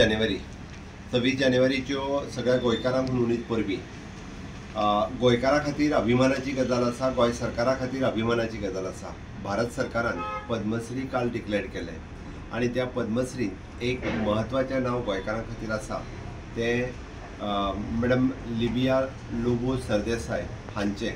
जानेवारी 26 जानेवारीच्यो सगळ्या गोंयकारांक नोंदीत परबीं गोंयकारां खातीर अभिमानाची गजाल आसा। गोंय सरकारा खातीर अभिमानाची गजाल आसा। भारत सरकारान पद्मश्री काल डिक्लेअर केले आणि त्या पद्मश्रीत एक महत्वाचें नाव गोंयकारां खातीर आसा तें मॅडम लिबिया लोबो सरदेसाय हांचें,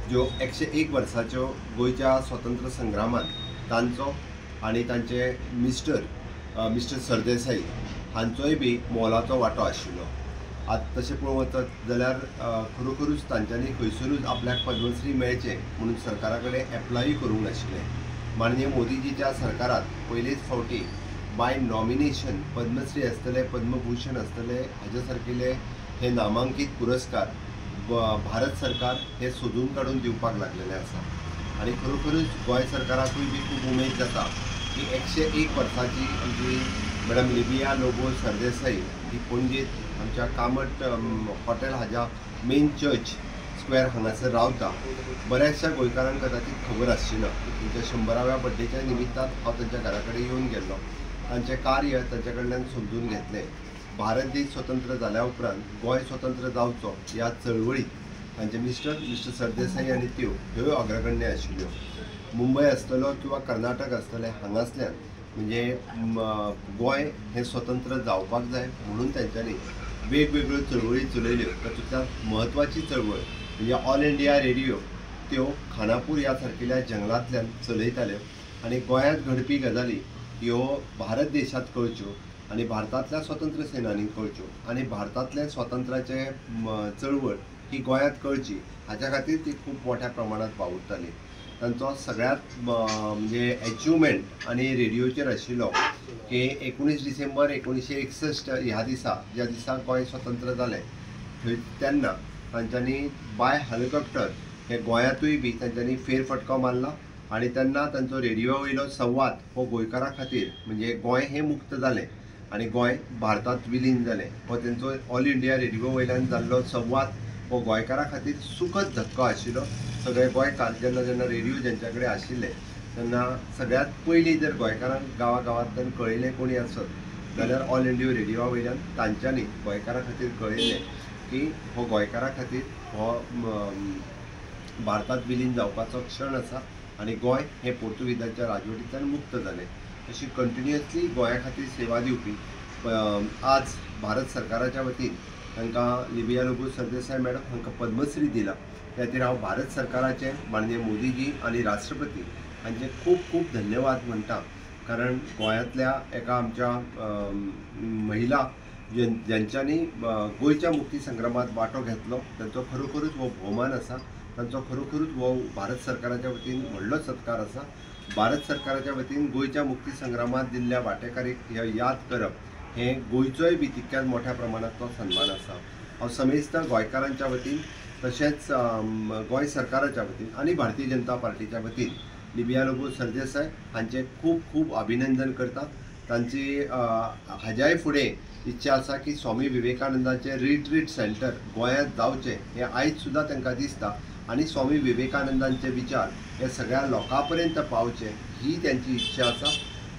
ज्यो 101 वर्साच्यो गोंयच्या स्वतंत्र संग्रामांत तांचो आणि तांचे मिस्टर सरदेसाई हांचोय बी मोलाचो वांटो आशिल्लो। आतां तशें पळोवंक वचत जाल्यार खरोखरूच तांच्यांनी खंयसरूच आपल्याक पद्मश्री मेळचें म्हणून सरकारा कडेन एप्लायूय करूंक नाशिल्लें। माननीय मोदीजीच्या सरकारात पयलेच फावटी बाय नॉमिनेशन पद्मश्री आसतले, पद्मभूषण आसतले, हाजे सारकिले हे नामांकीत पुरस्कार भारत सरकार हे सोदून काडून दिवपाक लागलेले आसा। आणि खरोखरूच गोंय सरकाराकूय बी खूब उमेद जाता की 101 वर्साची आमची मॅडम लिबिया लोबो सरदेसाई ही पणजेत आमच्या कामत हॉटेल हाज्या मेन चर्च स्क्वेअर हांगासर रावता। बऱ्याचशा गोंयकारांक कदाचित खबर आसची ना की तांच्या 100व्या बर्थडेच्या निमित्तान हांव तांच्या घरा कडेन येवन गेल्लो, तांचें कार्य तांचे कडल्यान समजून घेतलें। भारत देश स्वतंत्र जाल्या उपरांत गोंय स्वतंत्र जावचो ह्या चळवळीत तांचे मिस्टर सरदेसाई आनी ह्यो अग्रगण्य आशिल्ल्यो। मुंबय आसतलो किंवा कर्नाटक आसतले हांगासल्यान म्हणजे गोंय हे स्वतंत्र जावपाक जाय म्हणून तांच्यांनी वेगवेगळ्यो चळवळी चलयल्यो। तातूंतल्यान महत्वाची चळवळ म्हणजे ऑल इंडिया रेडिओ त्यो खानापूर ह्या सारकिल्या जंगलांतल्यान चलयताल्यो आणि गोंयांत घडपी गजाली ह्यो भारत देशांत कळच्यो आणि भारतांतल्या स्वतंत्र सेनानींक कळच्यो आणि भारतांतले स्वतंत्राचे चळवळ ही गोंयांत कळची हाच्या खातीर ती खूब मोठ्या प्रमाणात वावुरताली। तांचो सगळ्यात म्हणजे अचिवमेंट आणि रेडिओचेर आशिल्लो की 19 डिसेंबर 1961 ह्या दिसा ज्या दिसा गोंय स्वतंत्र जालें तेन्ना तांच्यांनी बाय हेलिकॉप्टर हे गोंयांतूय बी तांच्यांनी फेरफटको मारला आणि तेन्ना तांचो रेडिओ वयलो संवाद हो गोंयकारां खातीर म्हणजे गोंय हे मुक्त जालें आणि गोंय भारतांत विलीन जालें हो तेंचो ऑल इंडिया रेडिओ वयल्यान जाल्लो संवाद हो गोंयकारां खातीर सुखद धक्को आशिल्लो। सगळे गोंयकार जेन्ना रेडिओ जेंच्या कडेन आशिल्ले तेन्ना सगळ्यात पयलीं जर गोंयकारांक गांवांतल्यान कळयलें कोणी आसत जाल्यार ऑल इंडिया रेडिओ वयल्यान तांच्यांनी गोंयकारां खातीर कळयलें की हो गोंयकारां खातीर हो भारतांत विलीन जावपाचो क्षण आसा आणि गोंय हे पोर्तुगीजांच्या राजवटींतल्यान मुक्त जालें। अशी कंटिन्युअसली गोंया खातीर सेवा दिवपी आज भारत सरकाराच्या वतीन तांकां लिबिया लोबो सरदेसाय मॅडम हांकां पद्मश्री दिला। त्या खातीर हांव भारत सरकाराचे माननीय मोदीजी आणि राष्ट्रपती हांचे खूब खूब धन्यवाद म्हणटा। कारण गोंयांतल्या एका आमच्या महिला ज्यांच्यांनी गोंयच्या मुक्ती संग्रामात वांटो घेतलो तांचो खरोखरूच हो भोवमान आसा। तांचो खरोखरूच हो भारत सरकाराच्या वतीन व्हडलो सत्कार आसा। भारत सरकाराच्या वतीन गोंयच्या मुक्ती संग्रामात दिल्ल्या वांटेकारीक याद करप हे गोंयचोय बी तितक्याच मोठ्या प्रमाणात तो सन्मान आसा। हांव समेस्त गोंयकारांच्या वतीन तशेंच गोंय सरकाराच्या वतीन आणि भारतीय जनता पार्टीच्या वतीन लिबिया लोबो सरदेसाय हांचे खूब खूब अभिनंदन करता। तांची हाज्याय फुडें इच्छा आसा की स्वामी विवेकानंदाचें रिट्रीट सेंटर गोंयांत जावचें हें आयज सुद्दां तांकां दिसता आणि स्वामी विवेकानंदांचे विचार हे सगळ्या लोकां पर्यंत पावचे ही त्यांची इच्छा आसा।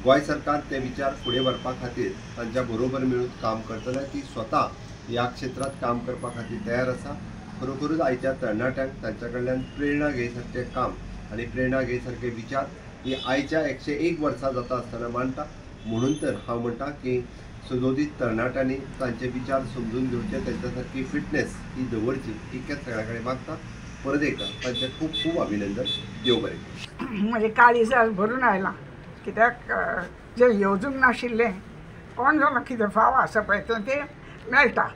गोंय सरकार ते विचार फुडें व्हरपा खातीर तांच्या बरोबर मेळून काम करतले। ती स्वता ह्या क्षेत्रात काम करपा खातीर तयार आसा। खरोखरूच आयच्या तरणाट्यांक तांच्या कडल्यान प्रेरणा घेयसारकें काम आणि प्रेरणा घेयसारके विचार ही आयच्या 101 वर्सां जाता आसतना मांडटा। म्हणून तर हांव म्हणटा की सुदोदीत तरणाट्यांनी तांचे विचार समजून घेवचे, तांच्या सारकी फिटनेस ही दवरची इतकेंच सगळ्या कडेन मागता। परत एकदा तांचे खूब खूब अभिनंदन। देव बरें। म्हणजे काळीज भरून आयला कित्याक जे येवजूंक नाशिल्लें कोण जालो कितें फाव आसा पळय तें मेळटा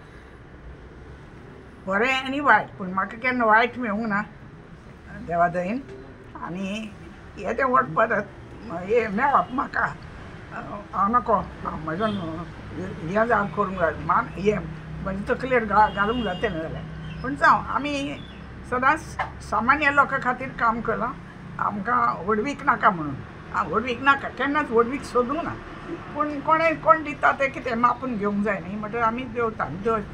बरें आनी वायट, पूण म्हाका केन्ना वायट मेळूंक ना देवा दयेन। आनी हे तें वट परत हे मेळप म्हाका हांव नको म्हजो हें जावन करूंक जाय मान हें म्हणजे तकलेर घालूंक जातलें जाल्यार। पूण जावं आमी सदांच सामान्य लोकां खातीर काम केलां। आमकां वडवीक नाका म्हणून वडवीक नाका केन्नाच वडवीक सोदूंक ना, पूण कोण दिता तें कितें मापून घेवंक जाय न्ही म्हणटकीर आमी देंवता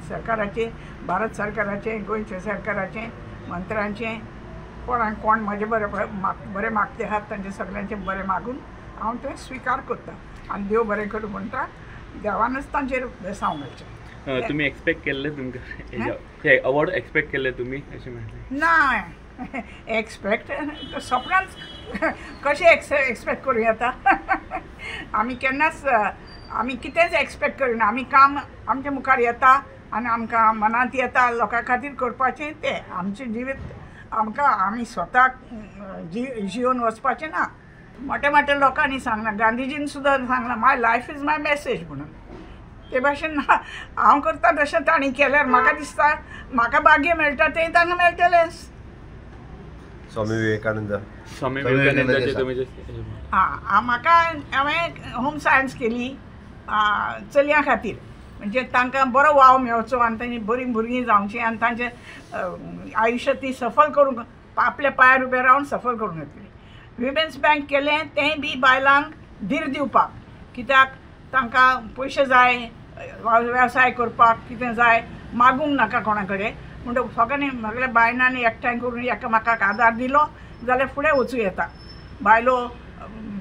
सरकाराचें, भारत सरकाराचें, गोंयच्या सरकाराचें, मंत्र्यांचें कोण म्हजें बरें मागते आहात तांचे सगळ्यांचें बरें मागून हांव तें स्विकार करता आनी देव बरें करूं म्हणटा देवानच तांचेर बेसांव घालचें. तुम्ही एक्सपेक्ट केल्ले तुमकां हे अवॉर्ड एक्सपेक्ट केल्ले तुमी अशें म्हणलें? ना एक्सपेक्ट सपनांच कशें एक्सपेक्ट करूं येता. आमी केन्नाच आमी कितेंच एक्सपेक्ट करिना. आमी काम आमच्या मुखार येता आनी आमकां मनांत येता लोकां खातीर करपाचें तें आमचें जिवीत आमकां आमी स्वताक जिवन वचपाचें ना. मोठ्या मोठ्या लोकांनी सांगलां, गांधीजीन सुद्दां सांगलां माय लायफ इज माय मेसेज म्हणून. ते भाशेन हांव करता तशें तांणी केल्यार म्हाका दिसता म्हाका भाग्य मेळटा तें तांकां मेळटलेंच. स्वामी विवेकानंद विवेकानंदाचे तुमी म्हाका हांवें होम सायन्स केली चलयां खातीर, म्हणजे तांकां बरो वाव मेळचो आनी तांची बरी भुरगीं जावचीं आनी तांचें आयुश्य ती सफल करूंक आपल्या पांयार उबें रावन सफल करूंक येतली. विमेन्स बँक केलें तें बी बायलांक धीर दिवपाक, कित्याक तांकां पयशे जाय, वेवसाय करपाक कितें जाय, मागूंक नाका कोणा कडेन. म्हणटकूच सगळ्यांनी सगळ्या बायलांनी एकठांय करून एकामेकाक आदार दिलो जाल्यार फुडें वचूं येता. बायलो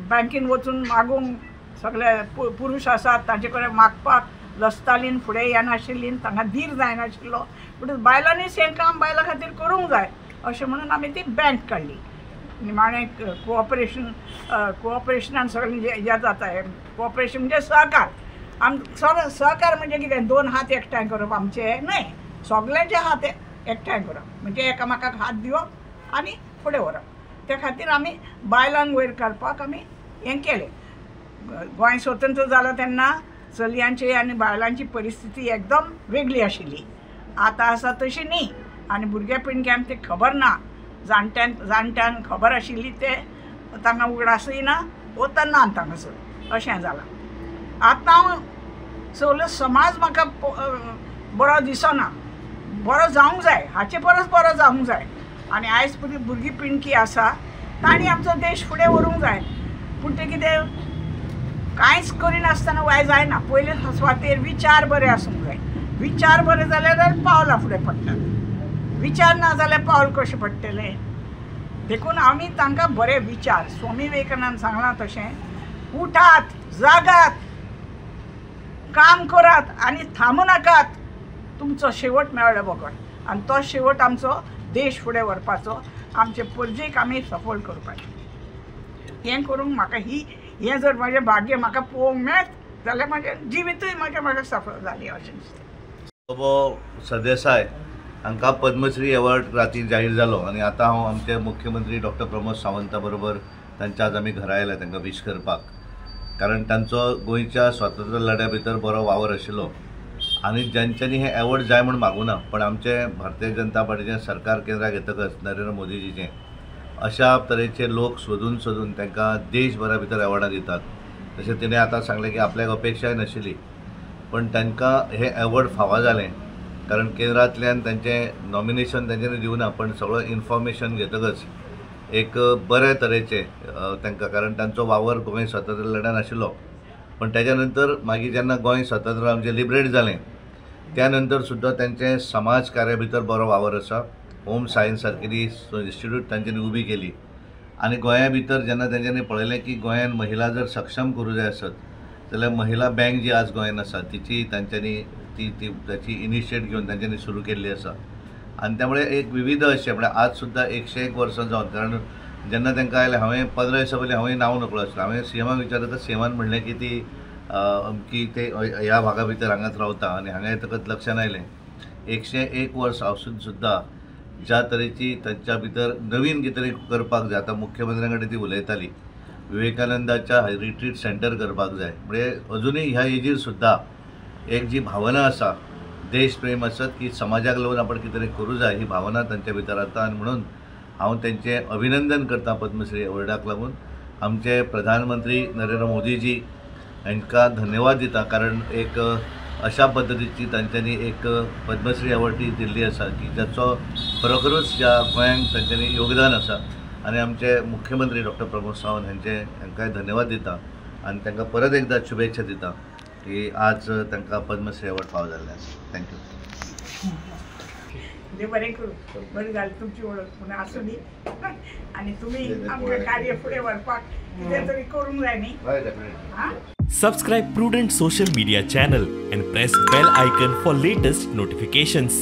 बँकेन वचून मागूंक सगळे पुरुश आसात तांचे कडेन मागपाक लजतालीं, फुडें येनाशिल्लीं, तांकां धीर जायनाशिल्लो. म्हणटूच बायलांनीच हें काम बायलां खातीर करूंक जाय अशें म्हणून आमी ती बँक काडली. निमाणें कोऑपरेशनान सगळें जें जाता हें कोऑपरेशन म्हणजे सहकार. सहकार म्हणजे कितें, दोन हात एकठांय करप आमचे न्हय, सगळ्यांचे हात एकठांय करप म्हणजे एकामेकाक हात दिवप आनी फुडें व्हरप. त्या खातीर आमी बायलांक वयर काडपाक आमी हें केलें. गोंय स्वतंत्र जालो तेन्ना चलयांची आनी बायलांची परिस्थिती एकदम वेगळी आशिल्ली. आतां आसा तशी न्ही. आनी भुरग्या पिणग्यांक तें खबर ना. जाणट्यांक खबर आशिल्ली ते तांकां उगडासय ना, वता ना तांकां अशें जालां. आतां हांव सगळो समाज म्हाका बरो दिसना. बरो जावंक जाय, हाचे परस बरो जावंक जाय. आनी आयज परी भुरगीं पिणकी आसा तांणी आमचो देश फुडें व्हरूंक जाय. पूण तें कितें कांयच करिनासतना वाय जायना. पयले सुवातेर विचार बरे आसूंक जाय. विचार बरे जाल्यार पावलां फुडें पडटात. विचार ना जाल्यार पावल कशें पडटलें. देखून आमी तांकां बरे विचार, स्वामी विवेकानंद सांगलां तशें, उठात, जागात, काम करात आनी थांबू नाकात. तुमचो शेवट मेळ्ळो बगड आनी तो शेवट आमचो देश फुडें व्हरपाचो, आमचे परजेक आमी सफल करपाचें. हें करूंक म्हाका हें जर म्हाजें भाग्य म्हाका पळोवंक मेळत जाल्यार म्हाजें जिवीतूय म्हाजें सफल जालें अशें दिसता. सरदेसाय हांकां पद्मश्री अवॉर्ड राती जाहीर जालो आनी आतां हांव आमचे मुख्यमंत्री डॉक्टर प्रमोद सावंता बरोबर तांच्या आज आमी घरा आयल्या तांकां विश करपाक. कारण तांचो गोंयच्या स्वातंत्र्य लढ्या भितर बरो वावर आशिल्लो आनी ज्यांच्यांनी हें अवॉर्ड जाय म्हूण मागूना, पण आमचे भारतीय जनता पार्टीचें सरकार केंद्राक येतकच नरेंद्र मोदीजीचें अशा तरेचे लोक सोदून तांकां देशभरा भितर अवॉर्डां दितात. तशें तिणें आतां सांगलें की आपल्याक अपेक्षाय नाशिल्ली, पण तांकां हें अवॉर्ड फावो जालें. कारण केंद्रांतल्यान तांचें नॉमिनेशन तांच्यांनी दिवना, पण सगळो इन्फॉर्मेशन घेतकच एक बरे तरेचे तांकां, कारण तांचो वावर गोंय स्वातंत्र्य लढ्यान आशिल्लो. पण त्याच्या नंतर मागीर जेन्ना गोंय स्वातंत्र्य आमचें लिबरेट जालें त्या नंतर सुद्दां तांचें समाज कार्या भितर बरो वावर आसा. होम सायन्स सारकेली इन्स्टिट्यूट तांच्यांनी उबी केली आनी गोंया भितर जेन्ना तांच्यांनी पळयलें की गोंयान महिला जर सक्षम करूं जाय आसत जाल्यार महिला बँक जी आज गोंयान आसा तिची तांच्यांनी त्याची इनिशिएट घेवन तांच्यांनी सुरू केल्ली आसा. आनी त्यामुळे एक विविध अशें म्हणजे आज सुद्दां 101 वर्सां जावन, कारण जेन्ना तांकां आयलें हांवें 15 दिसां पयलीं हांवें नांव नकळो आसलें. हांवें सीएमाक विचारतकच सीएमान म्हणलें की ती अमकी ते ह्या भागा भितर हांगाच रावता आनी हांगा येतकच लक्षांत आयलें 101 वर्स आसून सुद्दां ज्या तरेची तांच्या भितर नवीन कितें तरी करपाक जाय. आतां मुख्यमंत्र्या कडेन ती उलयताली विवेकानंदाच्या रिट्रीट सेंटर करपाक जाय. म्हणजे अजुनूय ह्या एजीर सुद्दां एक जी भावना आसा, देश प्रेम आसत की समाजाक लागून आपण कितें तरी करूं जाय, ही भावना तांच्या भितर आसा. आनी म्हणून हांव तेंचें अभिनंदन करता पद्मश्री अवॉर्डाक लागून. आमचे प्रधानमंत्री नरेंद्र मोदीजी हांकां धन्यवाद दिता, कारण एक अशा पद्दतीची तांच्यांनी एक पद्मश्री अवॉर्ड दिल्ली आसा की जाचो खरोखरूच ह्या गोंयांक तांच्यांनी योगदान आसा. आनी आमचे मुख्यमंत्री डॉक्टर प्रमोद सावंत हांकांय धन्यवाद दिता आनी तांकां परत एकदा शुभेच्छा दिता की आज तांकां पद्मश्री अवॉर्ड फावो जाल्ले आसा. थँक्यू. देव बरें करूं बरी जाली तुमची वळख पूण आसूं दी आनी तुमी आमकां कार्य फुडें व्हरपाक कितें तरी करूंक जाय न्ही हां Subscribe Prudent social media channel and press bell icon for latest notifications.